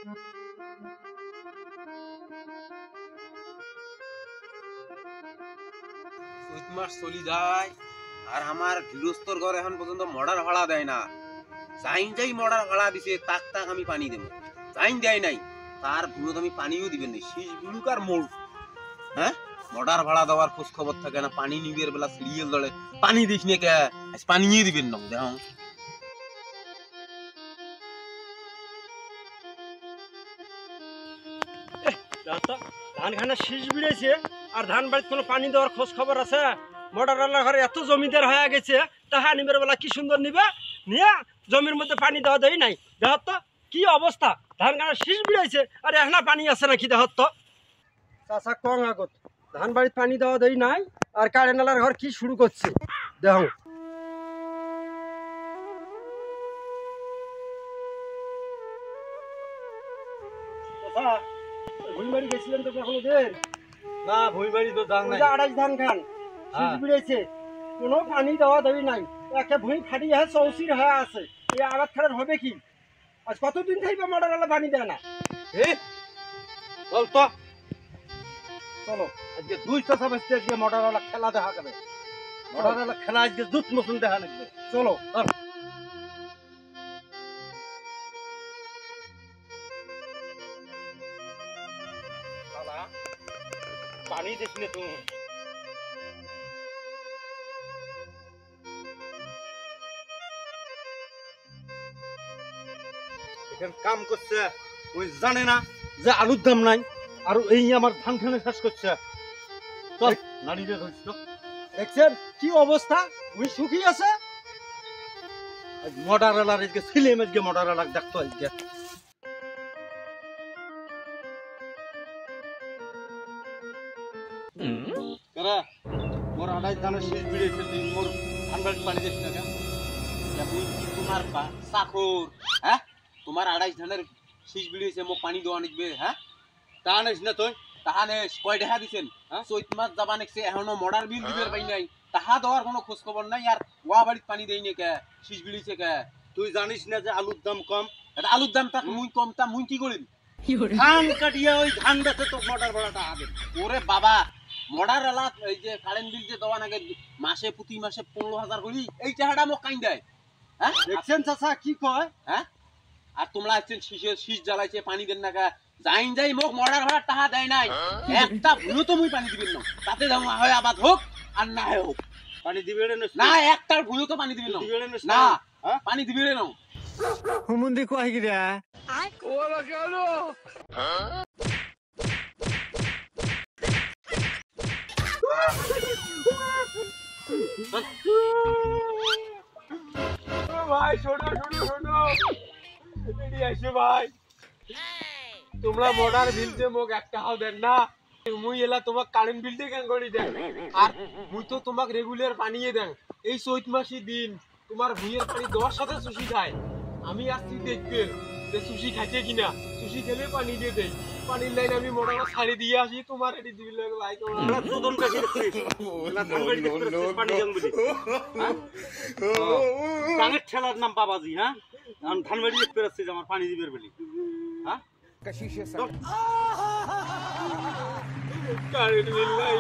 চৈত মাস চলি যায় আর আমার গৃহস্থর ঘর এখন পর্যন্ত মডার ভাড়া দেয় না। যাই মডার ভাড়া দিছে তাক আমি পানি দেবো, দেয় নাই তার ভুলত আমি পানিও দিবেন না। শীষ বিলুক আর মোড়, হ্যাঁ মডার ভাড়া দেওয়ার খোঁজ খবর থাকে না। পানি নিবির বেলা সিরিয়াল দলে পানি দিস নে কে, পানিও দিবেন না। দেখো ধান খানে শীষ বিড়েছে আর ধান বাড়িতে কোনো পানি দেওয়ার খোঁজ খবর আছে? মডারওয়ালার ঘরে এত জমিদার হয়ে গেছে, তাহা নিবের বেলা কি সুন্দর নিবে, নিয়ে জমির মধ্যে পানি দেওয়া দেয় নাই। দেখ তো কি অবস্থা, ধান খানে শীষ বিড়েছে আর এখনা পানি আছে নাকি? দেখ তো চাষা কং আগত ধান বাড়িতে পানি দেওয়া দেয় নাই আর কারেন্টওয়ালার ঘর কি শুরু করছে দেখো। ভুইবাড়ি গেছিলেন তো কখনো দের? না ভুইবাড়ি তো যান নাই। আড়াই ধান খান শীষ বিড়েছে, কোনো পানি দেওয়া দেবি নাই, একটা ভুঁই ফাটি হয়ে চৌচির হয়ে আছে। এই আঘাত খেলার হবে কি? আজ কতদিন থাকবে মডারওয়ালা পানি দেয় না? চল তো চলো আজকে দুই চাষা বেসতে আজকে মডারওয়ালা খেলা দেখা যাবে। মডারওয়ালা খেলা আজকে দুধ মতন দেখা লাগবে। চলো পানি দিস নে তুমি। এখানে কাম করছে ওই জানে না যে আলুর দাম নাই, আর এই আমার ধান খানে শেষ করছে। চল নারীদের ধরছ, দেখছেন কি অবস্থা, ভুঁই শুকিয়ে আছে। মডারওয়ালার আজকে ছিলেম, আজকে মডারওয়ালা দেখতো আজকে। মোর আড়াই ধানের শীষ বিড়েছে, তুই মোর ধান বাড়ি পানি দিস না কেন? তোমার চাকর, হ্যাঁ তোমার আড়াই ধানের শীষ বিড়িয়েছে মোক পানি দেওয়া নিকবে, হ্যাঁ তা নিস না তুই। তাহানে কয় দেখা দিছেন? চৈত মাস যাবা নেকছে এখনো মডার বিল দিবের পাই নাই, তাহা দেওয়ার কোনো খোঁজ খবর নাই। আর ওয়া বাড়িতে পানি দেই নে কে, শীষ বিড়িছে কে? তুই জানিস না যে আলুর দাম কম? এটা আলুর দাম তা মুই কম, তা মুই কি করিম? ধান কাটিয়া ওই ধান বেচে তো মডার ভাড়াটা হবে। ওরে বাবা, মডার এলা এই যে কারেন্ট বিল যে দেওয়া নাকি মাসে প্রতি মাসে 15,000 করি, এই টাকাটা মোক কাইন দেয়। হ্যাঁ দেখছেন চাচা কি কয়? হ্যাঁ আর তোমরা আসছেন শীষ জ্বালাইছে পানি দেন না কে? যাই মোক মডার ভাড়া টাকা দেয় নাই, একটা ভুঁইও তো মুই পানি দিবেন না। তাতে যাও হয় আবাদ হোক আর না হোক পানি দিবে না, একটার ভুঁইও তো পানি দিবেন না, পানি দিবে না। হুমুন্দি কয় কি রে? ওরা কেন? ভাই শোনো শোনো শোনো, এদিকে এসো ভাই। তোমরা মডার বিল যে মোক একটা হাও দেন না, মুই এলা তোমাক কারেন্ট বিলটা কেন করি দেন? আর মুই তো তোমাক রেগুলার পানিয়ে দেন। এই চৈত মাসি দিন তোমার ভুঁইয়ের পানি দেওয়ার সাথে সুশি খায়। আমি আসছি দেখতে যে সুশি খাইছে কিনা, সুশি খেলে পানি দিয়ে দেই। পানির লাইন আমি মোটামুটি ছাড়ি দিয়ে আসি, তোমার এটি দিবি লাগে ভাই। আমরা দুজন কাছে পানি দেন বলি গানের ঠেলার নাম বাবাজি। হ্যাঁ আমি ধানবাড়ি দেখতে পাচ্ছি যে আমার পানি দিবের বলি। হ্যাঁ কারেন্ট বিল নাই